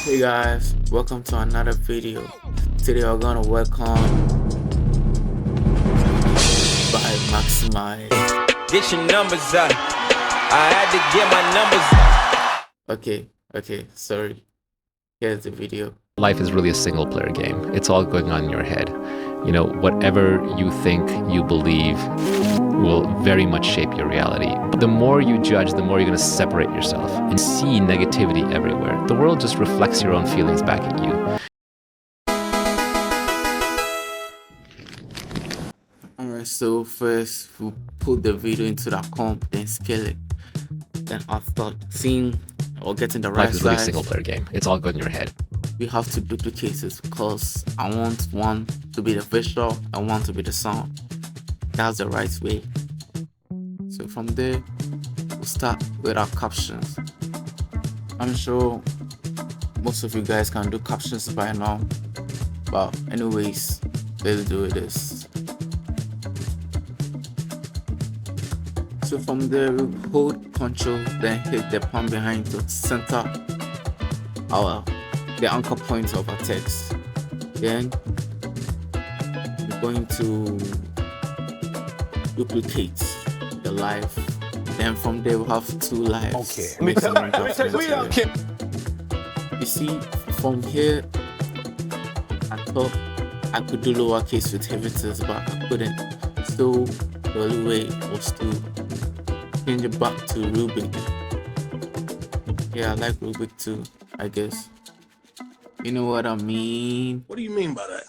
Hey guys, welcome to another video. Today we're gonna work on by maximize. Get your numbers up. I had to get my numbers up. Okay, sorry. Here's the video. Life is really a single player game. It's all going on in your head. You know, whatever you think, you believe will very much shape your reality. The more you judge, the more you're going to separate yourself and see negativity everywhere. The world just reflects your own feelings back at you. Alright, so first we'll put the video into the comp, then scale it. Then after seeing or getting the right Life is really a size, single player game. It's all good in your head. we have to duplicate it because I want one to be the visual and one to be the sound. That's the right way. So from there, we'll start with our captions. I'm sure most of you guys can do captions by now, but anyways, let's do this. So from there, we hold Ctrl, then hit the palm behind to center the anchor point of our text. Then we're going to duplicate the live. Then from there we have two lives. Okay. You see, from here I thought I could do lowercase with heavy, but I couldn't. So the only way was to change it back to Rubik. Yeah, I like Rubik too, I guess. You know what I mean? What do you mean by that?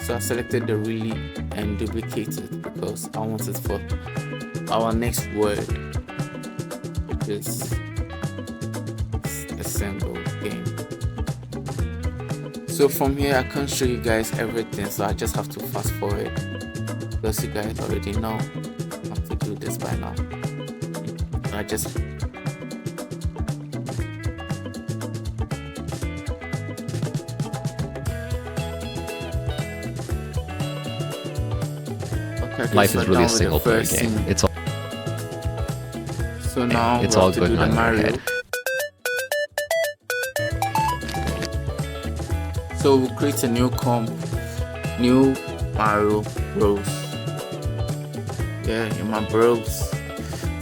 So I selected the really and duplicated because I want it for our next word, which is a symbol game. So from here I can't show you guys everything, so I just have to fast forward because you guys already know how to do this by now. I just Life is really a single player game. It's all So now it's we all have to going do the on in your Mario. head. So we'll create a new comp, new Mario Bros. Yeah, in my bros.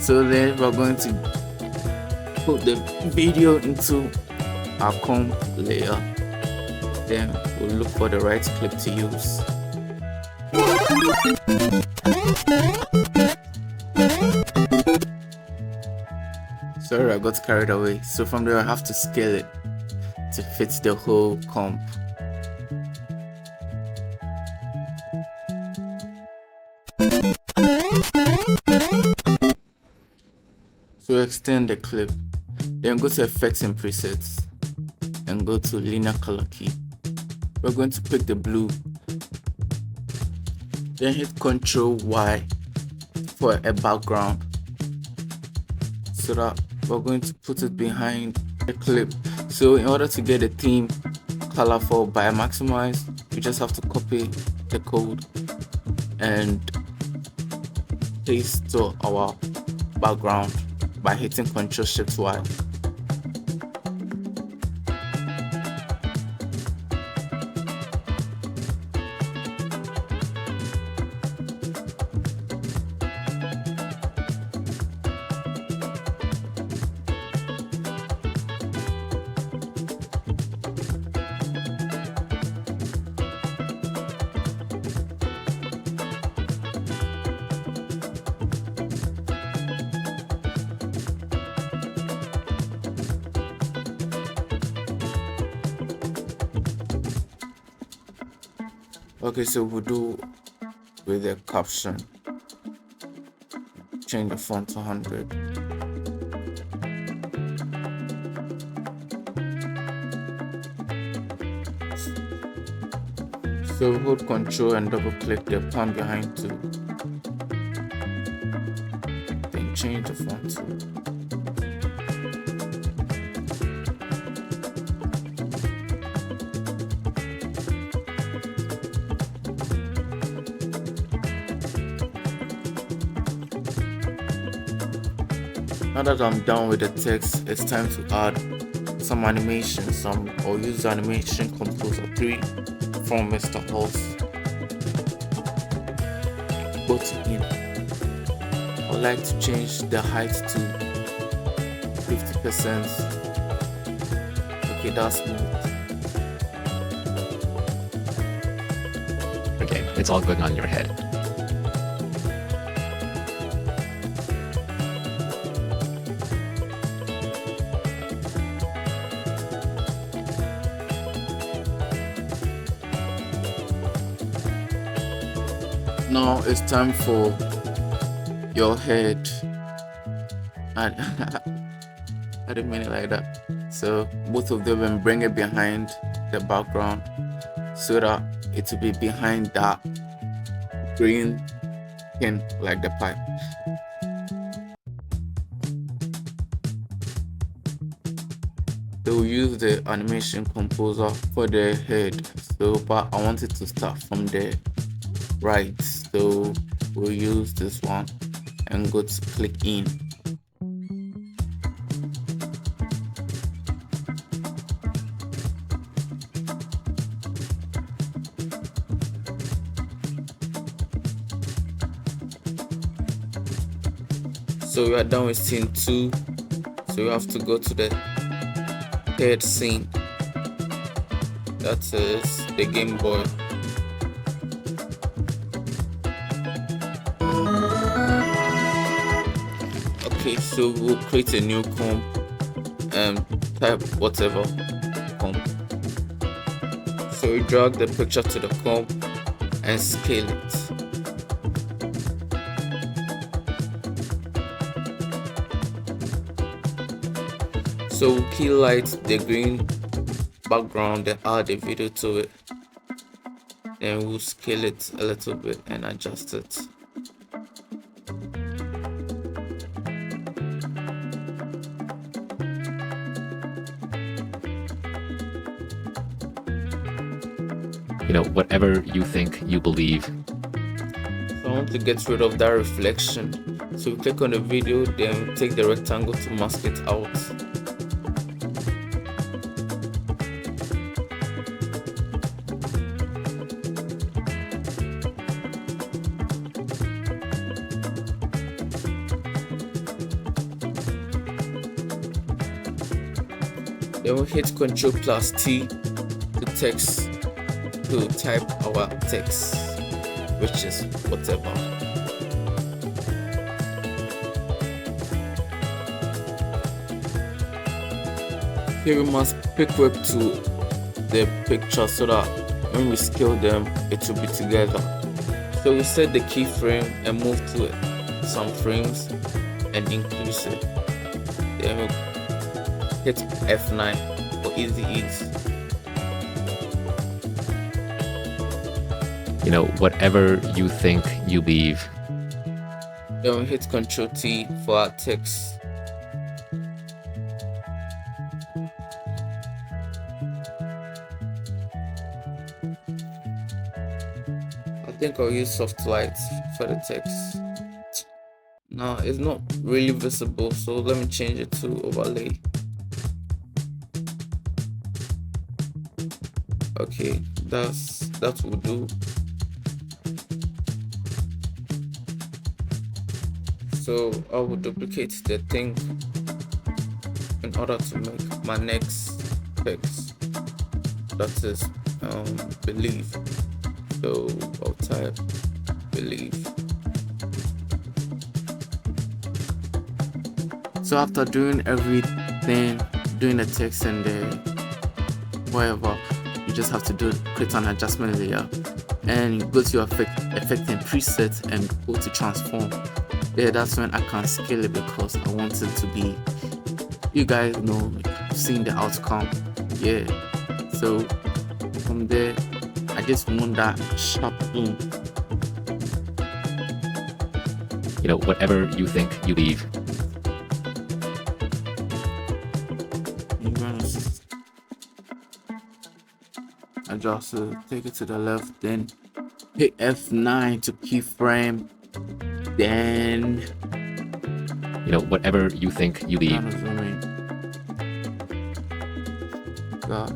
So then we're going to put the video into our comp layer. Then we'll look for the right clip to use. Sorry, I got carried away. So from there I have to scale it to fit the whole comp. So extend the clip, then go to effects and presets and go to linear color key. We're going to pick the blue, then hit Ctrl Y for a background, so that we're going to put it behind the clip. So in order to get the theme color for by maximize, you just have to copy the code and paste to our background by hitting Ctrl Shift Y. Okay, so we'll do with the caption. Change the font to 100. So hold Ctrl and double click the palm behind to then change the font to Now that I'm done with the text, it's time to add some animation, or use animation composer 3 from Mr. House. Go to in. I'd like to change the height to 50%. Okay, that's smooth. Okay, it's all going on in your head. Now it's time for your head. I didn't mean it like that. So both of them, and bring it behind the background so that it will be behind that green pin, like the pipe. So we'll use the animation composer for the head. So, but I want it to start from the right. So we'll use this one and go to click in. So we are done with scene 2. So we have to go to the third scene. That is the Game Boy. Okay, so we'll create a new comp and type whatever comp. So we drag the picture to the comp and scale it. So we'll key light the green background and add a video to it. Then we'll scale it a little bit and adjust it. You know, whatever you think you believe. So I want to get rid of that reflection. So we click on the video, then take the rectangle to mask it out. Then we'll hit Ctrl+T to type our text, which is whatever. Here we must pick up to the picture so that when we scale them, it will be together. So we set the keyframe and move to some frames and increase it. Then we hit F9 for easy ease. You know, whatever you think you believe. Then we hit Ctrl+T for our text. I think I'll use soft light for the text. Now it's not really visible, so let me change it to overlay. Okay, that will do. So I will duplicate the thing in order to make my next text, that is believe. So I'll type believe. So after doing everything, doing the text and the whatever, you just have to create an adjustment layer and go to your effect and preset and go to transform. Yeah, that's when I can scale it because I want it to be, you guys know, seeing the outcome. Yeah, so from there I just want that sharp in. You know, whatever you think you believe. Adjust it, take it to the left, then hit F9 to keyframe, then whatever you think you believe. Kind of zoom in. God.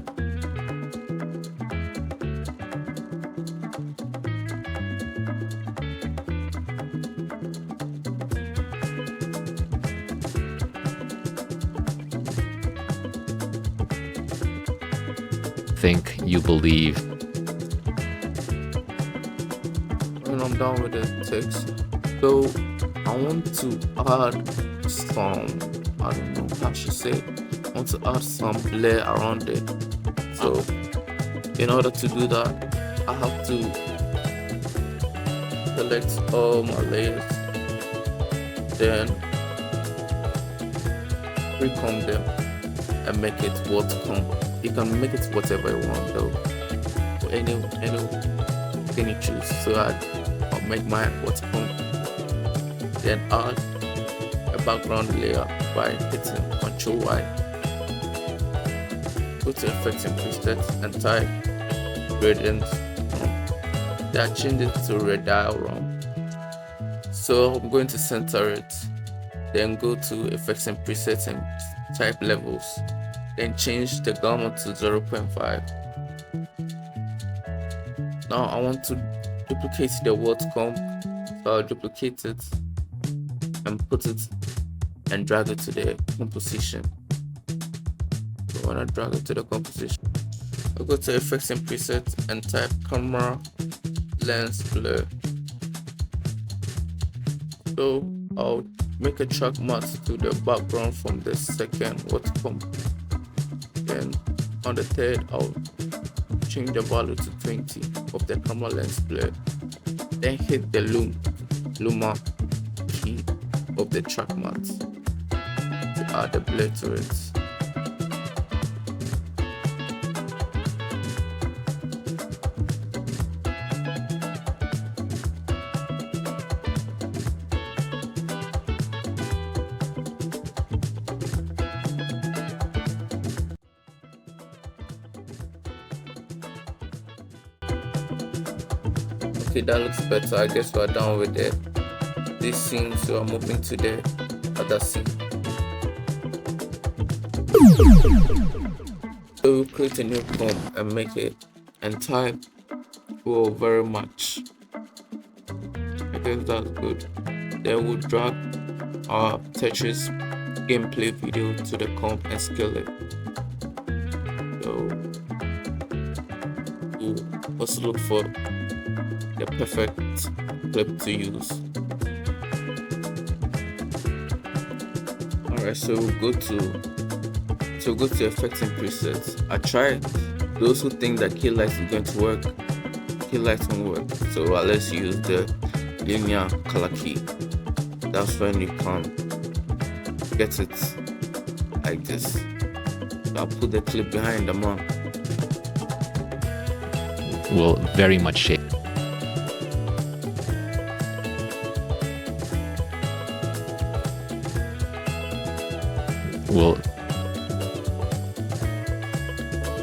Think you believe. When I'm done with the text, so I want to add some, I don't know how to say it. I want to add some layer around it. So in order to do that, I have to select all my layers, then click on them and make it watercolor. You can make it whatever you want though, or any you choose. So I'll make mine watercolor, then add a background layer by hitting Ctrl Y. Go to effects and presets and type gradient. Then change it to radial ROM. So I'm going to center it. Then go to effects and presets and type levels. Then change the gamma to 0.5. Now I want to duplicate the word comp, so I'll duplicate it and put it and drag it to the composition. So when I drag it to the composition, I'll go to effects and presets and type camera lens blur. So I'll make a track mask to the background from the second word comp. Then on the third, I'll change the value to 20 of the camera lens blur. Then hit the luma key of the track matte to add the blur to it. Okay, that looks better. I guess we're done with this scene, so I'm moving to the other scene. So we'll create a new comp and make it and type very much. I guess that's good. Then we'll drag our Tetris gameplay video to the comp and scale it. So we'll also look for the perfect clip to use. Alright, so we'll go to effects and presets. I tried. Those who think that key light is going to work, key light won't work. So let's use the linear color key. That's when you can get it like this. So I'll put the clip behind the man. Will very much shape. Will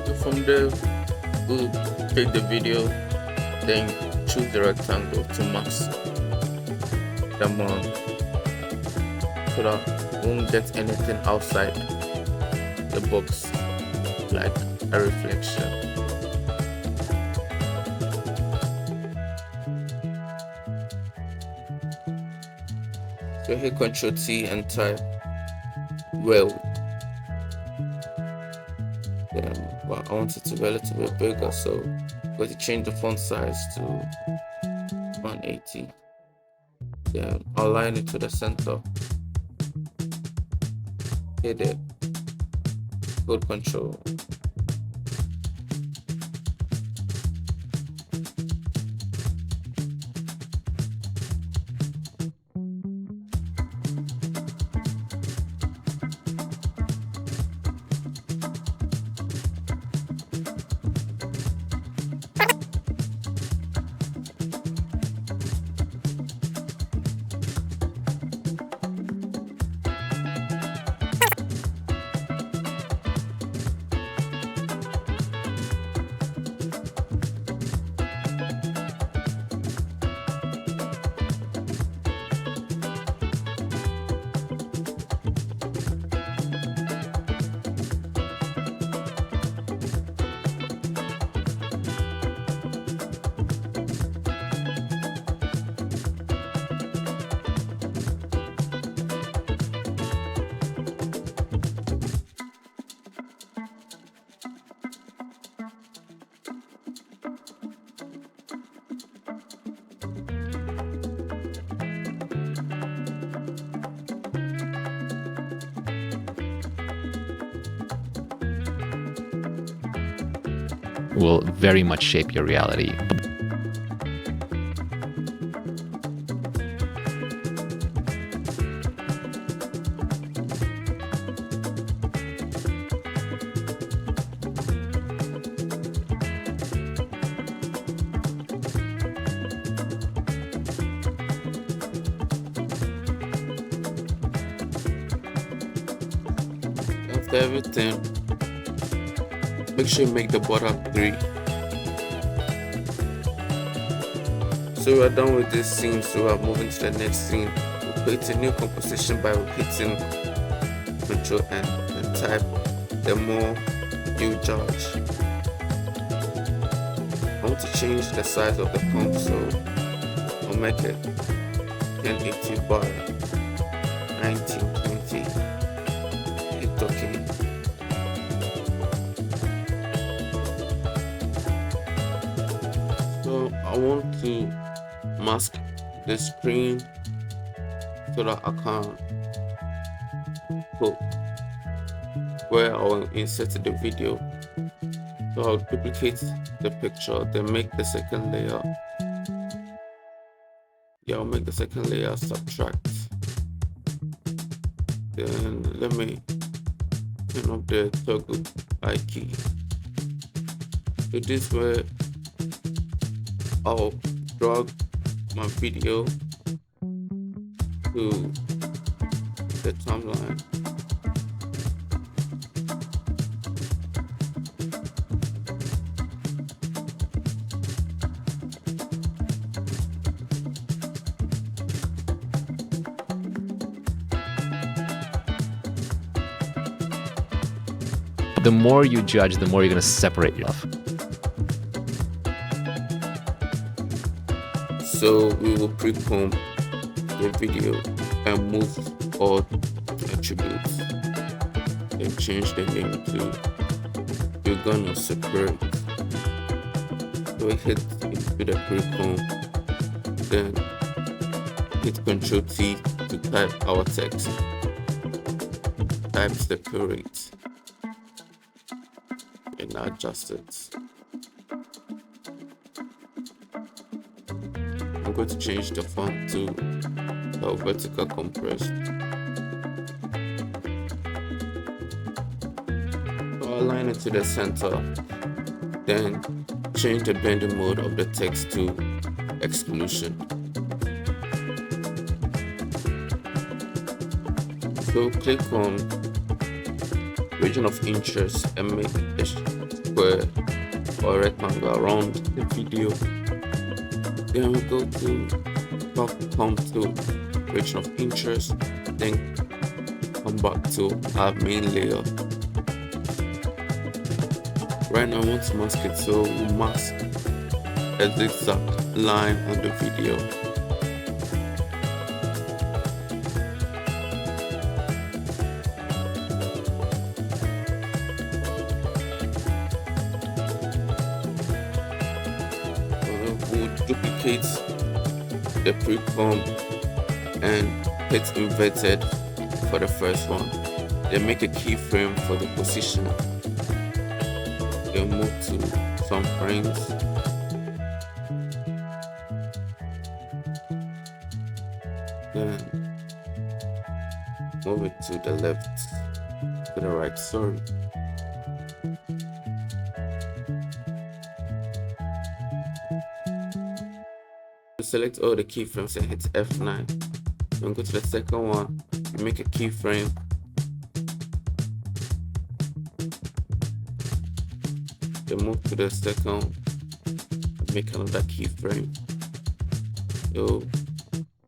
So from there, we'll take the video, then choose the rectangle to mask the mount so that we won't get anything outside the box, like a reflection. So hit Ctrl T and type well. Well, I want it to be a little bit bigger, so I'm going to change the font size to 180. Then align it to the center. Hit it. Hold Control. will very much shape your reality. After everything, make sure you make the border 3. So we're done with this scene, so we're moving to the next scene. We'll create a new composition by repeating Ctrl N and type the more you judge. I want to change the size of the font, so I'll make it 1080 by 1920. Hit OK. So I want to mask the screen so that I can put where I will insert the video. So I'll duplicate the picture, then make the second layer. I'll make the second layer subtract. Then let me turn up the toggle I key. So this way I'll drag my video to the timeline. The more you judge, the more you're going to separate yourself. So we will pre-comb the video and move all the attributes. Then change the name to "You're gonna separate." So we hit into the pre-comb, then hit Ctrl T to type our text. Type separate and adjust it. I'm going to change the font to vertical compressed. So align it to the center, then change the blending mode of the text to exclusion. So click on region of interest and make a square or rectangle around the video. Then we go to come to region of interest, then come back to our main layer. Right now I want to mask it, so we mask a zigzag line on the video. We'll duplicate the pre-comb and hit inverted for the first one. Then make a keyframe for the position. Then move to some frames. Then move it to the left, to the right, sorry. Select all the keyframes and hit F9. Then go to the second one, you make a keyframe. Then move to the second, make another keyframe. So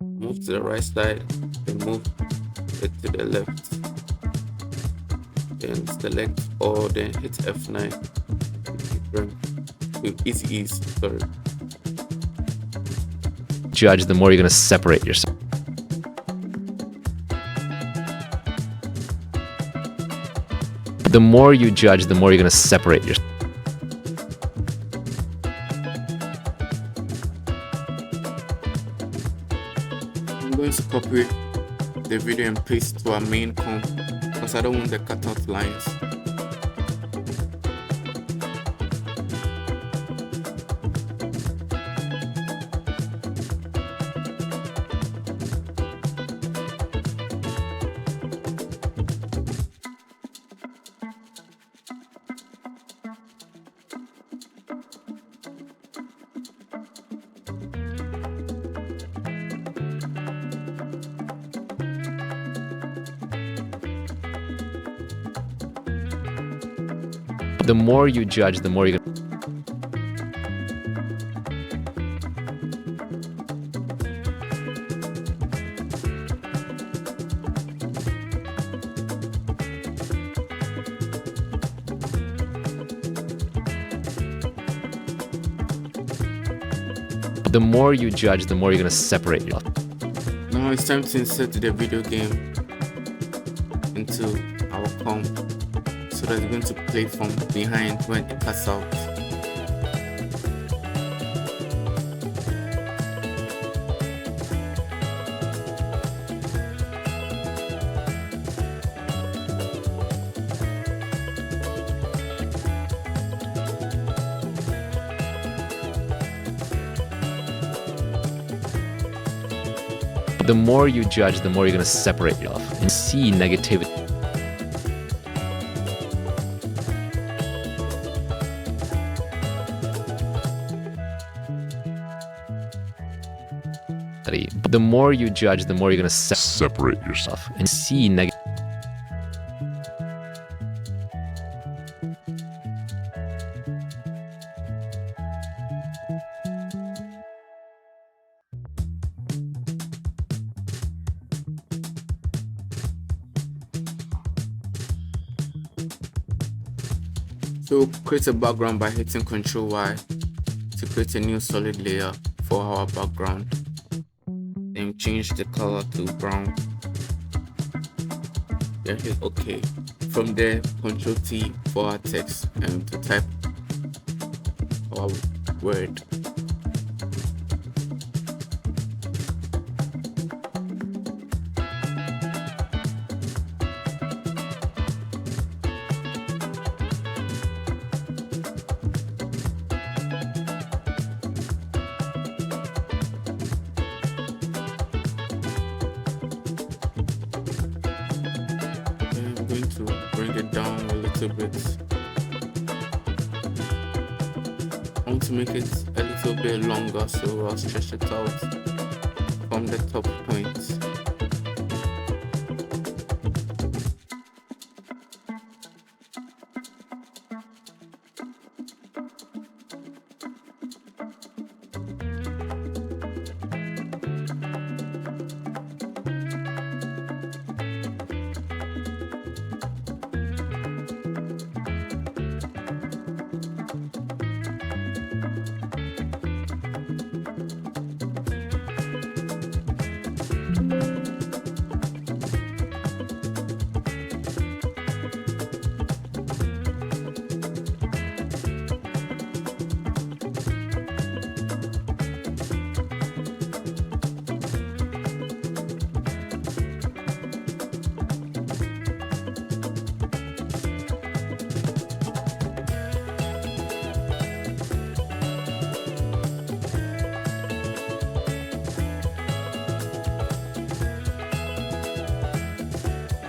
move to the right side, then move it to the left. Then select all, then hit F9. Keyframe. Easy, sorry. Judge, the more you're going to separate yourself. The more you judge, the more you're going to separate yourself. I'm going to copy the video and paste to our main comp because I don't want the cutout lines. The more you judge, the more you're gonna the more you judge, the more you're gonna separate yourself. Now it's time to insert the video game into our comp so that it's going to play from behind when it cuts out. The more you judge, the more you're gonna separate yourself and see negativity. The more you judge, the more you're gonna separate yourself and see negativity. So create a background by hitting Ctrl Y to create a new solid layer for our background. Then change the color to brown. Then hit OK. From there, Ctrl T for our text and to type our word. To bring it down a little bit. I want to make it a little bit longer, so I'll stretch it out from the top point.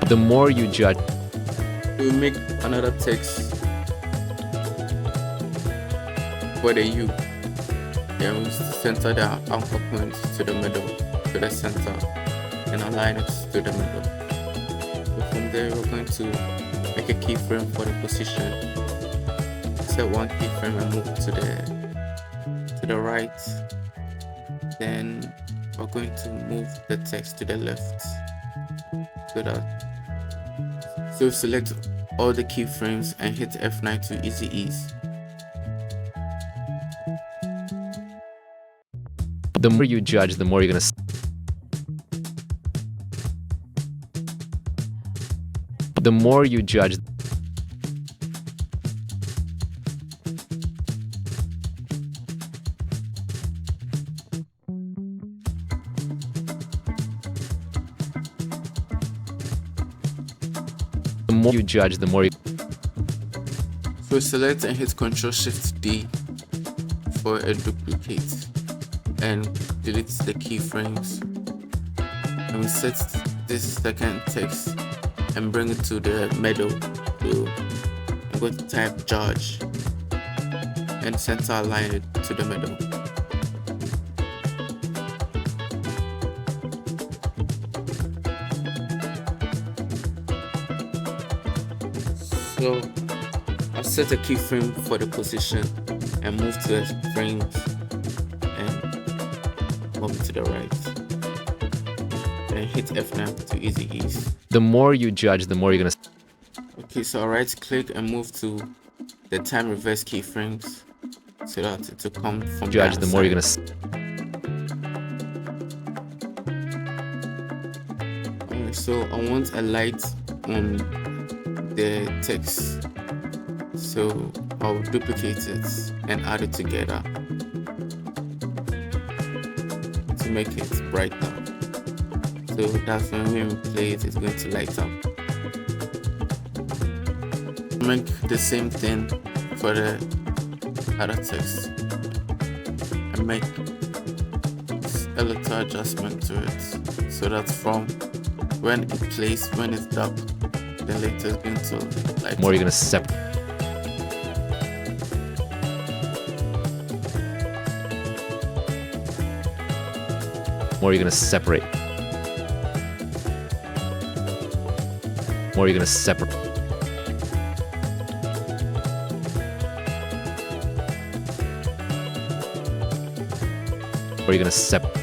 The more you judge, We will make another text for the U. Then we center the anchor point to the middle, to the center, and align it to the middle. So from there, we're going to make a keyframe for the position. Set one keyframe and move to the right. Then we're going to move the text to the left. So select all the keyframes and hit F9 to easy ease. the more you judge, the more you're gonna. The more you judge. The more you judge, the more you. So select and hit Ctrl Shift D for a duplicate and delete the keyframes. And we set this second text and bring it to the middle. So I'm going to type judge and center align it to the middle. So as set a keyframe for the position and move to the frames and move to the right. And hit F9 to easy ease. The more you judge, the more you're gonna. Okay, so I right click and move to the time reverse keyframes so that it will come from Judge, the more you're gonna. Alright, so I want a light on the text, so I'll duplicate it and add it together to make it brighter. So that's when we play it, it's going to light up. Make the same thing for the other text and make a little adjustment to it so that from when it plays, when it's dark, then later it's going to light More up. you're gonna separate. More you're gonna separate. More you're gonna separate. Or you're gonna separate.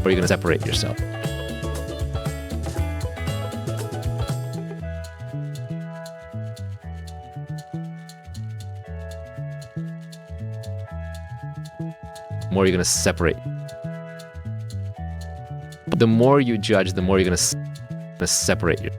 Or you're gonna separate yourself. More you're gonna separate. The more you judge, the more you're gonna separate yourself.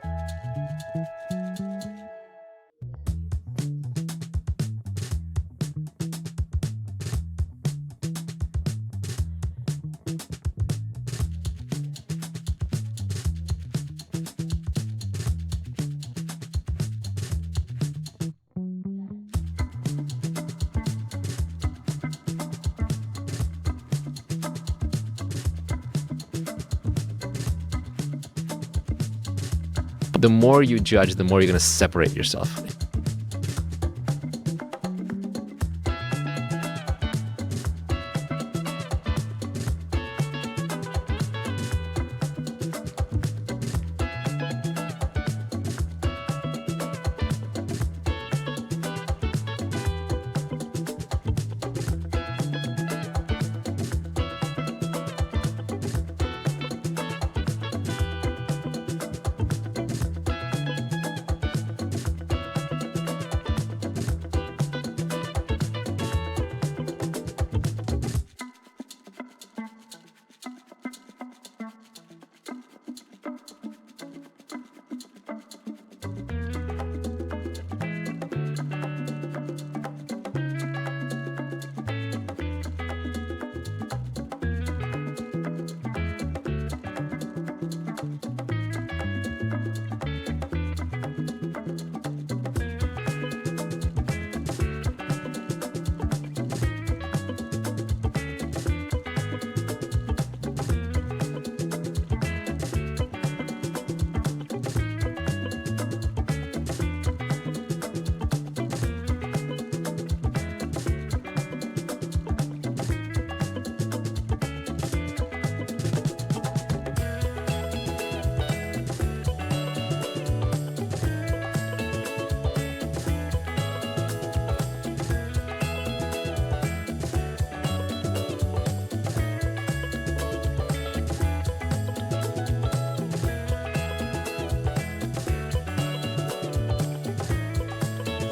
The more you judge, the more you're gonna separate yourself.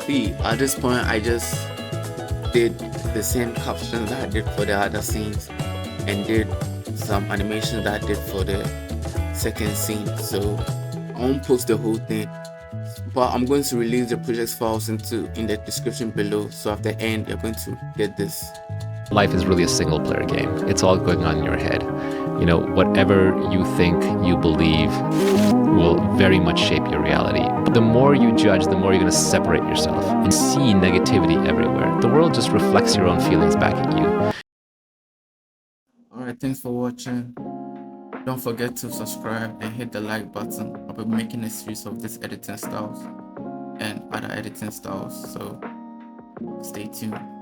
See, at this point I just did the same captions that I did for the other scenes and did some animations that I did for the second scene. So I won't post the whole thing, but I'm going to release the project files in the description below, so at the end you're going to get this. Life is really a single player game. It's all going on in your head. You know, whatever you think you believe will very much shape your reality. The more you judge, the more you're going to separate yourself and see negativity everywhere. The world just reflects your own feelings back at you. Alright, thanks for watching. Don't forget to subscribe and hit the like button. I'll be making a series of these editing styles and other editing styles, so stay tuned.